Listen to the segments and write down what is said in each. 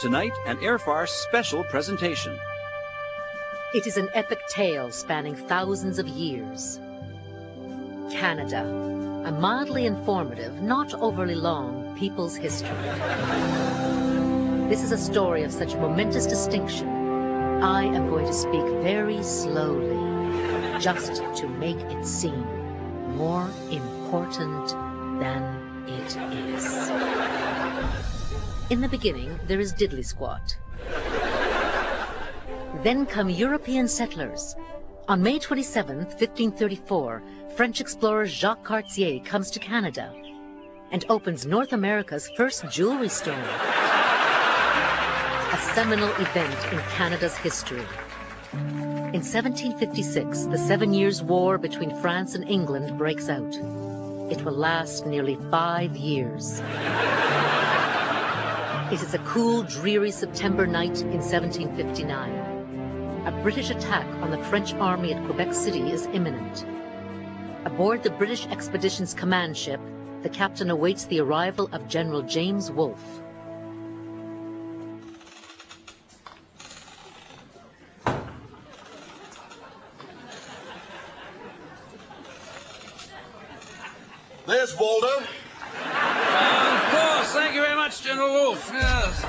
Tonight, an Air Farce special presentation. It is an epic tale spanning thousands of years. Canada, a mildly informative, not overly long, people's history. This is a story of such momentous distinction. I am going to speak very slowly, just to make it seem more important than it is. In the beginning, there is Diddley Squat. Then come European settlers. On May 27, 1534, French explorer Jacques Cartier comes to Canada and opens North America's first jewelry store. A seminal event in Canada's history. In 1756, the 7 Years' War between France and England breaks out. It will last nearly 5 years. It is a cool, dreary September night in 1759. A British attack on the French army at Quebec City is imminent. Aboard the British Expedition's command ship, the captain awaits the arrival of General James Wolfe. There's Waldo. Of course. Thank you very much, General Wolfe. Yes.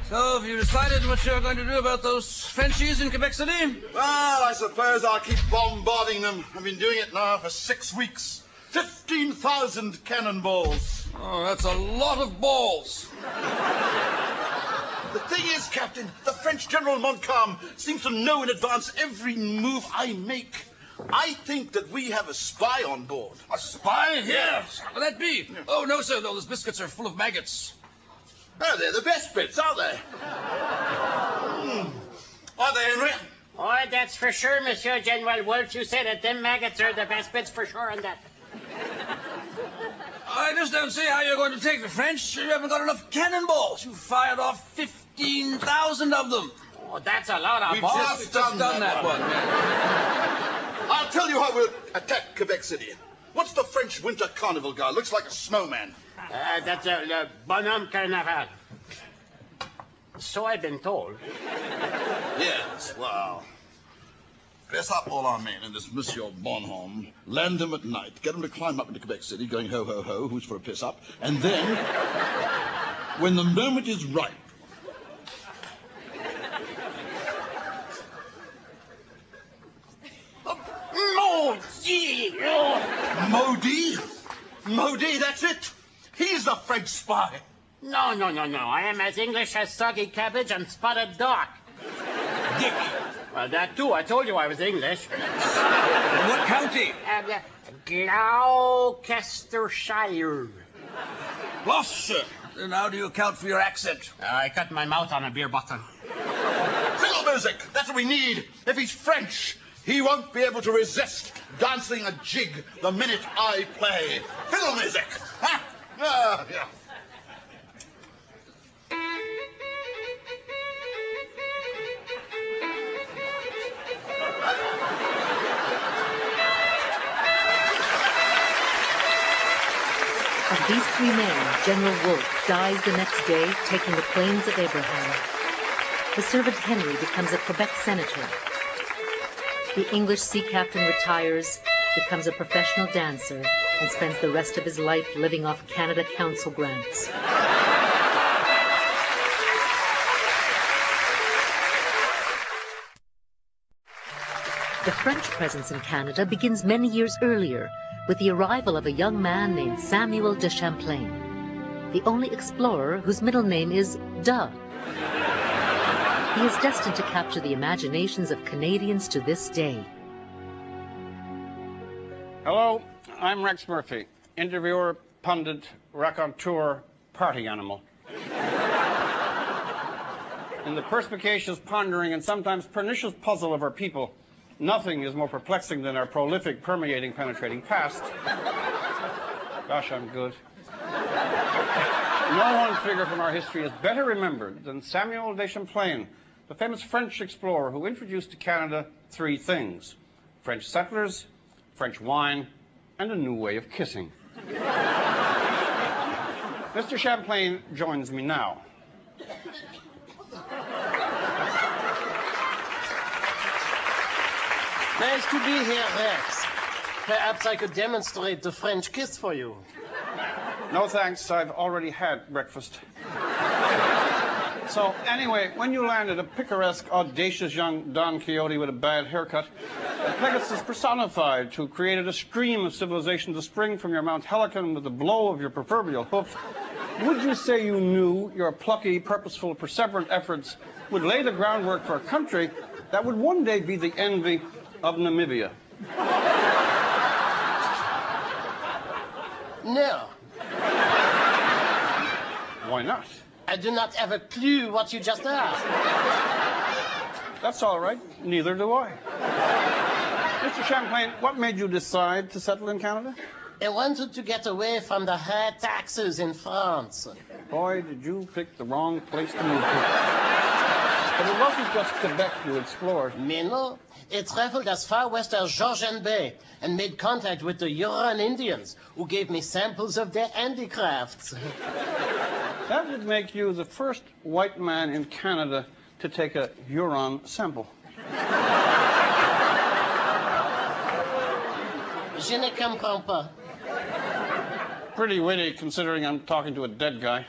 So, have you decided what you're going to do about those Frenchies in Quebec City? Well, I suppose I'll keep bombarding them. I've been doing it now for 6 weeks. 15,000 cannonballs. Oh, that's a lot of balls. The thing is, Captain, the French General Montcalm seems to know in advance every move I make. I think that we have a spy on board. A spy? Yes. How could that be? Yeah. Oh, no, sir. No, those biscuits are full of maggots. Oh, they're the best bits, aren't they? Are they, Henry? Oh, that's for sure, Monsieur General Wolfe. You said that them maggots are the best bits for sure on that. I just don't see how you're going to take the French. You haven't got enough cannonballs. You fired off 15,000 of them. Oh, that's a lot of We've balls. just done that one. I'll tell you how we'll attack Quebec City. What's the French winter carnival guy? Looks like a snowman. That's a bonhomme carnaval. So I've been told. Yes, well, dress up all our men in this Monsieur Bonhomme, land them at night, get them to climb up into Quebec City, going ho, ho, ho, who's for a piss-up, and then, when the moment is ripe, Modi, that's it. He's the French spy. No. I am as English as soggy cabbage and spotted duck. Dick. Well, that too. I told you I was English. What county? Gloucestershire. Gloucestershire. And how do you account for your accent? I cut my mouth on a beer bottle. Fiddle music. That's what we need. If he's French, he won't be able to resist dancing a jig the minute I play. Fiddle music. Huh? Yeah. Of these 3 men, General Wolfe dies the next day, taking the plains of Abraham. The servant Henry becomes a Quebec senator. The English sea captain retires, becomes a professional dancer, and spends the rest of his life living off Canada Council grants. The French presence in Canada begins many years earlier, with the arrival of a young man named Samuel de Champlain, the only explorer whose middle name is Duh. He is destined to capture the imaginations of Canadians to this day. Hello, I'm Rex Murphy, interviewer, pundit, raconteur, party animal. In the perspicacious pondering and sometimes pernicious puzzle of our people, nothing is more perplexing than our prolific, permeating, penetrating past. Gosh, I'm good. No one figure from our history is better remembered than Samuel de Champlain, the famous French explorer who introduced to Canada 3 things: French settlers, French wine, and a new way of kissing. Mr. Champlain joins me now. Nice to be here, Rex. Perhaps I could demonstrate the French kiss for you. No thanks, I've already had breakfast. So, anyway, when you landed a picaresque, audacious young Don Quixote with a bad haircut, Pegasus personified, who created a stream of civilization to spring from your Mount Helicon with the blow of your proverbial hoof, would you say you knew your plucky, purposeful, perseverant efforts would lay the groundwork for a country that would one day be the envy of Namibia? No. Why not? I do not have a clue what you just asked. That's all right. Neither do I. Mr. Champlain, what made you decide to settle in Canada? I wanted to get away from the high taxes in France. Boy, did you pick the wrong place to move to. But it wasn't just Quebec you explored. Mais no, I traveled as far west as Georgian Bay and made contact with the Huron Indians, who gave me samples of their handicrafts. That would make you the first white man in Canada to take a Huron sample. Je ne comprends pas. Pretty witty, considering I'm talking to a dead guy.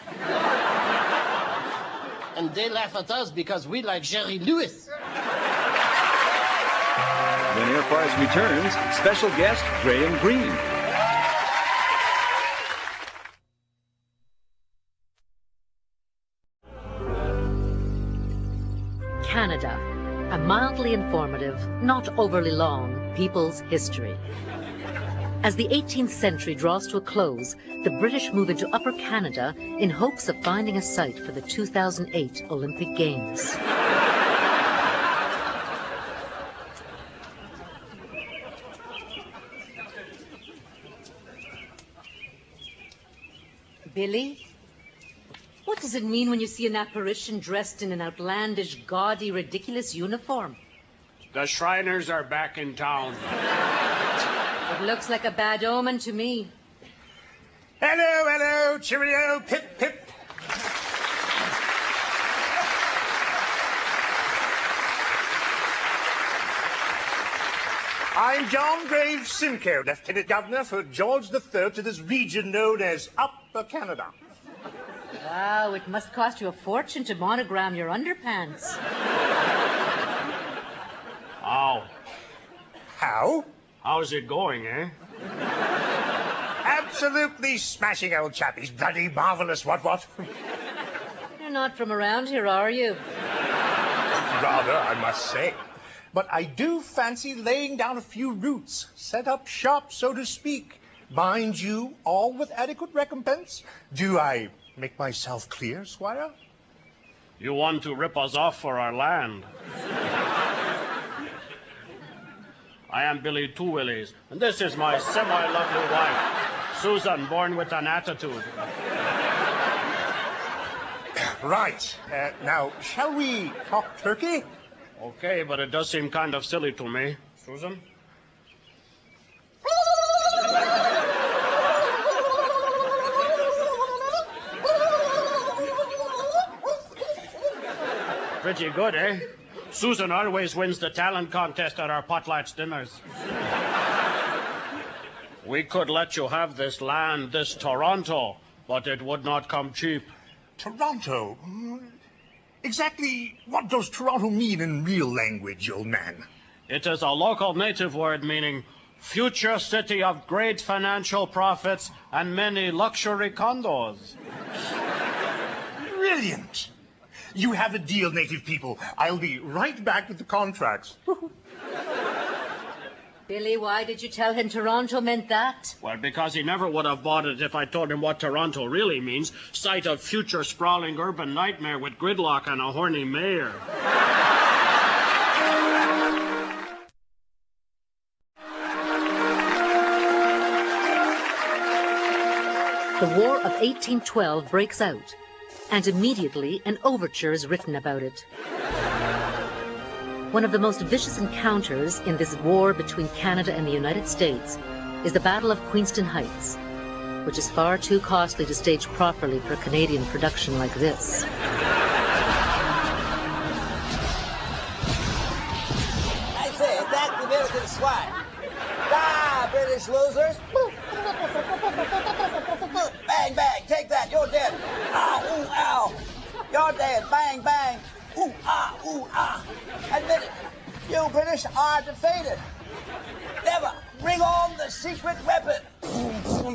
And they laugh at us because we like Jerry Lewis. When Air Farce returns, special guest Graham Greene. Canada, a mildly informative, not overly long, people's history. As the 18th century draws to a close, the British move into Upper Canada in hopes of finding a site for the 2008 Olympic Games. Billy? What does it mean when you see an apparition dressed in an outlandish, gaudy, ridiculous uniform? The Shriners are back in town. It looks like a bad omen to me. Hello, hello, cheerio, pip, pip. I'm John Graves Simcoe, Lieutenant Governor for George III to this region known as Upper Canada. Wow, it must cost you a fortune to monogram your underpants. Oh. How? How's it going, eh? Absolutely smashing, old chap. He's bloody marvelous, what? You're not from around here, are you? Rather, I must say. But I do fancy laying down a few roots, set up shop, so to speak. Mind you, all with adequate recompense. Do I make myself clear, Squire? You want to rip us off for our land? I am Billy Two Willies, and this is my semi-lovely wife, Susan, born with an attitude. Right. Now, shall we talk turkey? Okay, but it does seem kind of silly to me. Susan? Pretty good, eh? Susan always wins the talent contest at our potlatch dinners. We could let you have this land, this Toronto, but it would not come cheap. Toronto? Exactly what does Toronto mean in real language, old man? It is a local native word meaning future city of great financial profits and many luxury condos. Brilliant. You have a deal, native people. I'll be right back with the contracts. Billy, why did you tell him Toronto meant that? Well, because he never would have bought it if I told him what Toronto really means. Site of future sprawling urban nightmare with gridlock and a horny mayor. The War of 1812 breaks out, and immediately an overture is written about it. One of the most vicious encounters in this war between Canada and the United States is the Battle of Queenston Heights, which is far too costly to stage properly for a Canadian production like this. I say, attack the American swine. Die, British losers. Bang, bang, take that, you're dead. Ow, ooh, ow. You're dead, bang, bang. Ooh, ah. Admit it, you British are defeated. Never bring on the secret weapon. The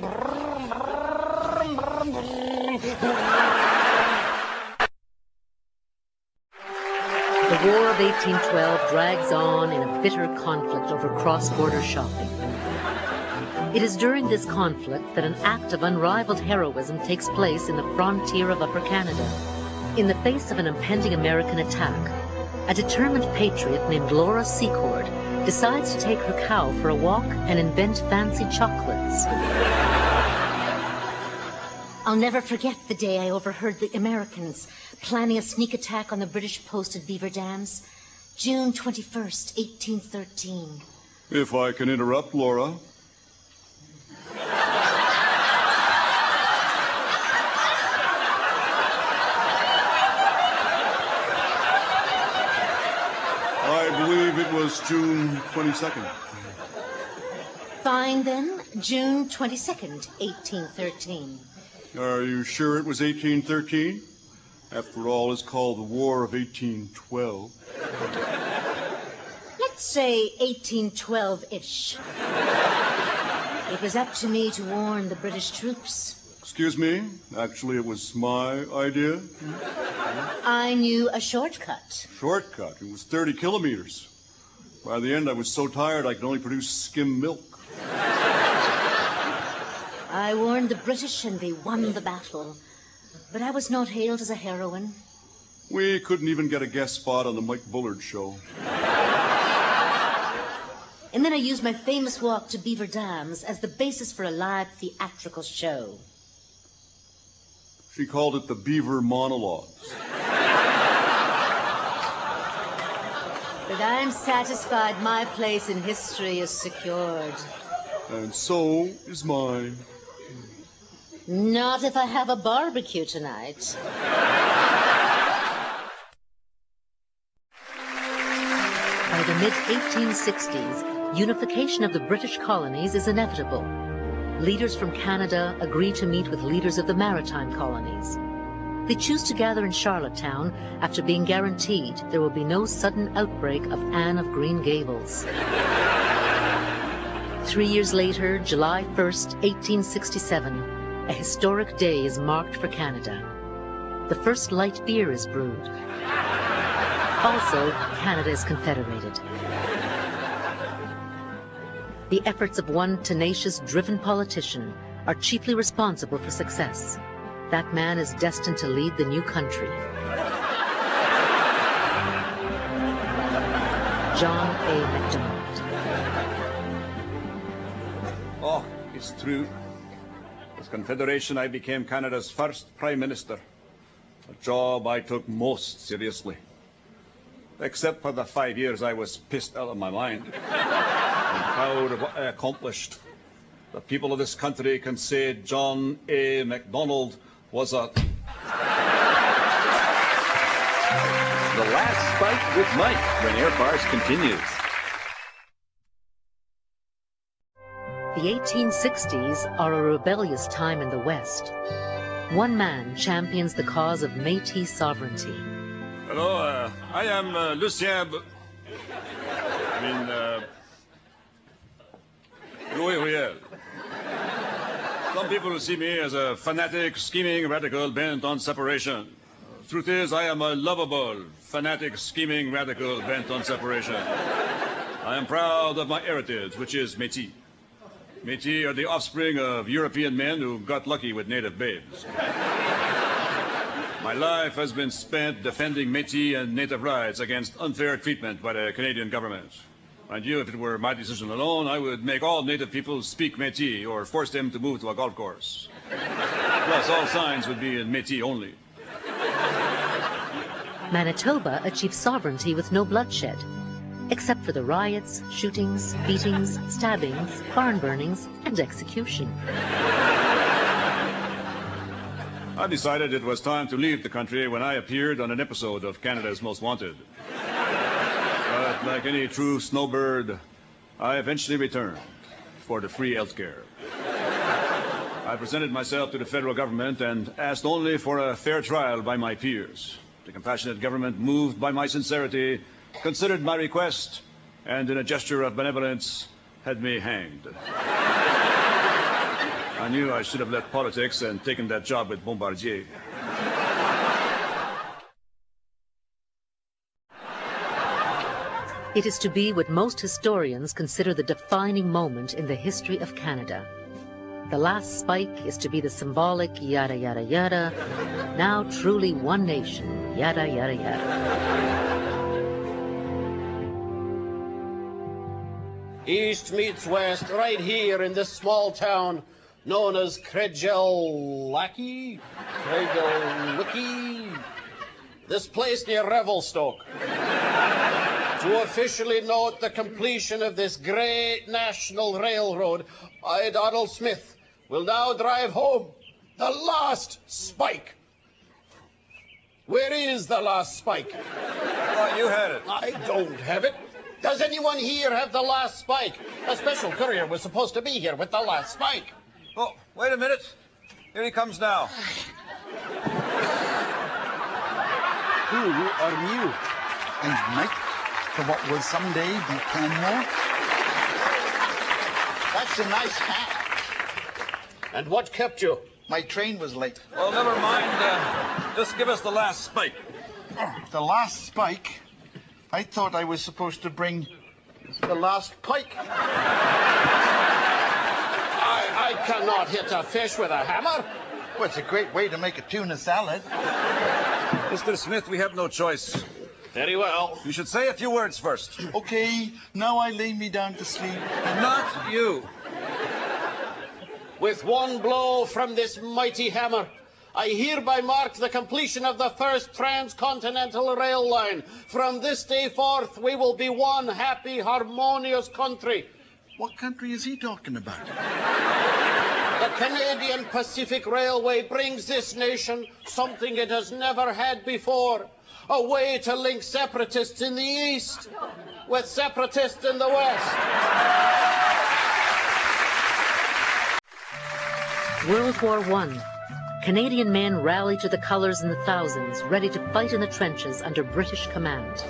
War of 1812 drags on in a bitter conflict over cross-border shopping. It is during this conflict that an act of unrivaled heroism takes place in the frontier of Upper Canada. In the face of an impending American attack, a determined patriot named Laura Secord decides to take her cow for a walk and invent fancy chocolates. I'll never forget the day I overheard the Americans planning a sneak attack on the British post at Beaver Dams. June 21st, 1813. If I can interrupt, Laura. I believe it was June 22nd. Fine, then. June 22nd, 1813. Are you sure it was 1813? After all, it's called the War of 1812. Let's say 1812-ish. It was up to me to warn the British troops. Excuse me? Actually, it was my idea. I knew a shortcut. Shortcut. It was 30 kilometers. By the end, I was so tired I could only produce skim milk. I warned the British and they won the battle. But I was not hailed as a heroine. We couldn't even get a guest spot on the Mike Bullard show. And then I used my famous walk to Beaver Dams as the basis for a live theatrical show. She called it the Beaver Monologues. But I'm satisfied my place in history is secured. And so is mine. Not if I have a barbecue tonight. By the mid-1860s, unification of the British colonies is inevitable. Leaders from Canada agree to meet with leaders of the maritime colonies. They choose to gather in Charlottetown after being guaranteed there will be no sudden outbreak of Anne of Green Gables. 3 years later, July 1st, 1867, a historic day is marked for Canada. The first light beer is brewed. Also, Canada is confederated. The efforts of one tenacious, driven politician are chiefly responsible for success. That man is destined to lead the new country. John A. Macdonald. Oh, it's true. As Confederation, I became Canada's first Prime Minister, a job I took most seriously. Except for the 5 years I was pissed out of my mind. I'm proud of what I accomplished. The people of this country can say John A. Macdonald was a... The Last Fight with Mike, when Air Farce continues. The 1860s are a rebellious time in the West. One man champions the cause of Métis sovereignty. Hello, I am Lucien... Louis Riel. Some people see me as a fanatic, scheming radical bent on separation. Truth is, I am a lovable, fanatic, scheming radical bent on separation. I am proud of my heritage, which is Métis. Métis are the offspring of European men who got lucky with native babes. My life has been spent defending Métis and native rights against unfair treatment by the Canadian government. Mind you, if it were my decision alone, I would make all native people speak Métis or force them to move to a golf course. Plus, all signs would be in Métis only. Manitoba achieved sovereignty with no bloodshed, except for the riots, shootings, beatings, stabbings, barn burnings, and execution. I decided it was time to leave the country when I appeared on an episode of Canada's Most Wanted. But like any true snowbird, I eventually returned for the free healthcare. I presented myself to the federal government and asked only for a fair trial by my peers. The compassionate government, moved by my sincerity, considered my request, and in a gesture of benevolence, had me hanged. I knew I should have left politics and taken that job with Bombardier. It is to be what most historians consider the defining moment in the history of Canada. The last spike is to be the symbolic yada yada yada, now truly one nation, yada yada yada. East meets west, right here in this small town known as Cregelwiki. This place near Revelstoke. To officially note the completion of this great national railroad, I, Donald Smith, will now drive home the last spike. Where is the last spike? Well, you had it. I don't have it. Does anyone here have the last spike? A special courier was supposed to be here with the last spike. Oh, wait a minute. Here he comes now. Who are you? And knight for what will someday be Canmore? That's a nice hat. And what kept you? My train was late. Well, never mind. Just give us the last spike. Oh, the last spike? I thought I was supposed to bring The last pike. I cannot hit a fish with a hammer. Well, it's a great way to make a tuna salad. Mr. Smith, we have no choice. Very well. You should say a few words first. Okay, now I lay me down to sleep. Not you. With one blow from this mighty hammer, I hereby mark the completion of the first transcontinental rail line. From this day forth, we will be one happy, harmonious country. What country is he talking about? The Canadian Pacific Railway brings this nation something it has never had before. A way to link separatists in the east with separatists in the west. World War I. Canadian men rallied to the colors in the thousands, ready to fight in the trenches under British command.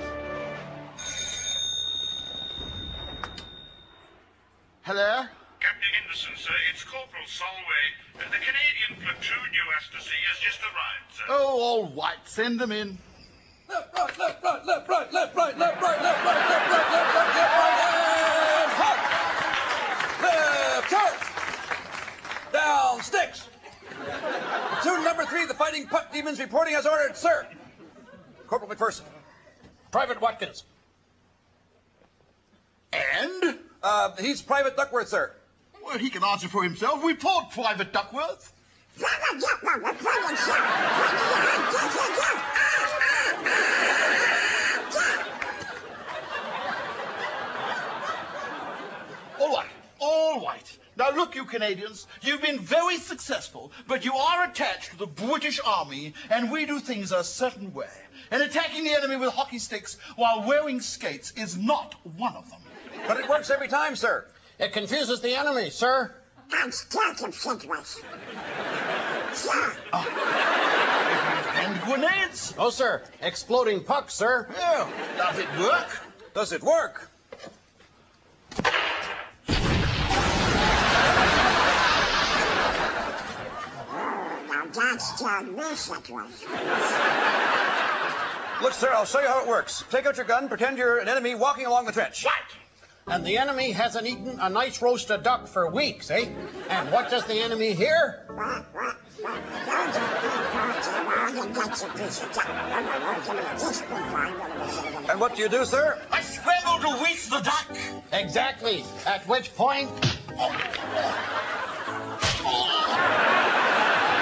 Hello? Captain Henderson, sir, it's Corporal Solway. The Canadian platoon you asked to see has just arrived, sir. Oh, all right. Send them in. Left, right, left, right, left, right, left, right, left, right, left, right, left, right, left, right, left, right, and halt! Left, charge! Down, sticks! Platoon number 3, the Fighting Puck Demons, reporting as ordered, sir. Corporal McPherson. Private Watkins. And? He's Private Duckworth, sir. Well, he can answer for himself. Report, Private Duckworth. All right. Now, look, you Canadians, you've been very successful, but you are attached to the British Army, and we do things a certain way. And attacking the enemy with hockey sticks while wearing skates is not one of them. But it works every time, sir. It confuses the enemy, sir. And grenades. Oh, sir. Exploding pucks, sir. Yeah. Does it work? Does it work? Look, sir, I'll show you how it works. Take out your gun, pretend you're an enemy walking along the trench. What? And the enemy hasn't eaten a nice roasted duck for weeks, eh? And what does the enemy hear? And what do you do, sir? I scramble to reach the duck. Exactly. At which point...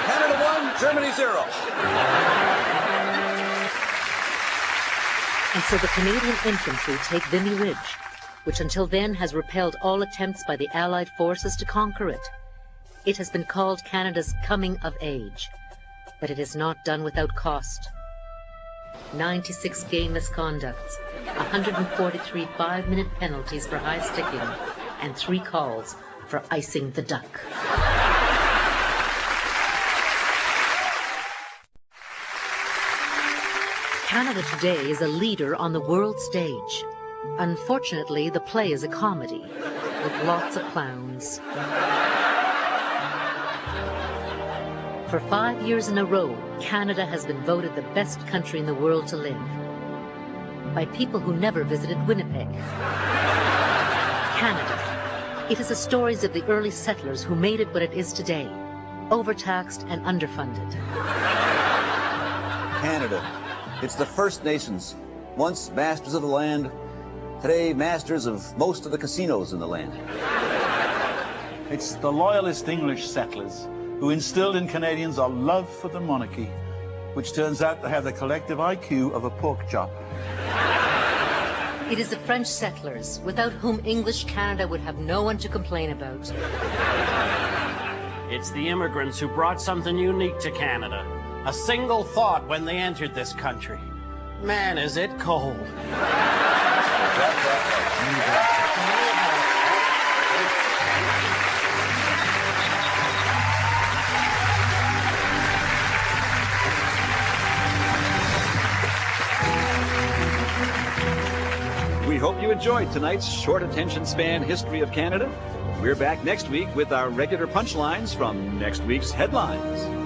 Canada 1, Germany 0. And so the Canadian infantry take Vimy Ridge, which until then has repelled all attempts by the Allied forces to conquer it. It has been called Canada's coming of age. But it is not done without cost. 96 game misconducts, 143 5-minute penalties for high sticking, and 3 calls for icing the duck. Canada today is a leader on the world stage. Unfortunately, the play is a comedy, with lots of clowns. For 5 years in a row, Canada has been voted the best country in the world to live by people who never visited Winnipeg. Canada. It is the stories of the early settlers who made it what it is today, overtaxed and underfunded. Canada. It's the First Nations, once masters of the land, today masters of most of the casinos in the land. It's the loyalist English settlers who instilled in Canadians a love for the monarchy, which turns out to have the collective IQ of a pork chop. It is the French settlers, without whom English Canada would have no one to complain about. It's the immigrants who brought something unique to Canada. A single thought when they entered this country. Man, is it cold. We hope you enjoyed tonight's short attention span history of Canada. We're back next week with our regular punchlines from next week's headlines.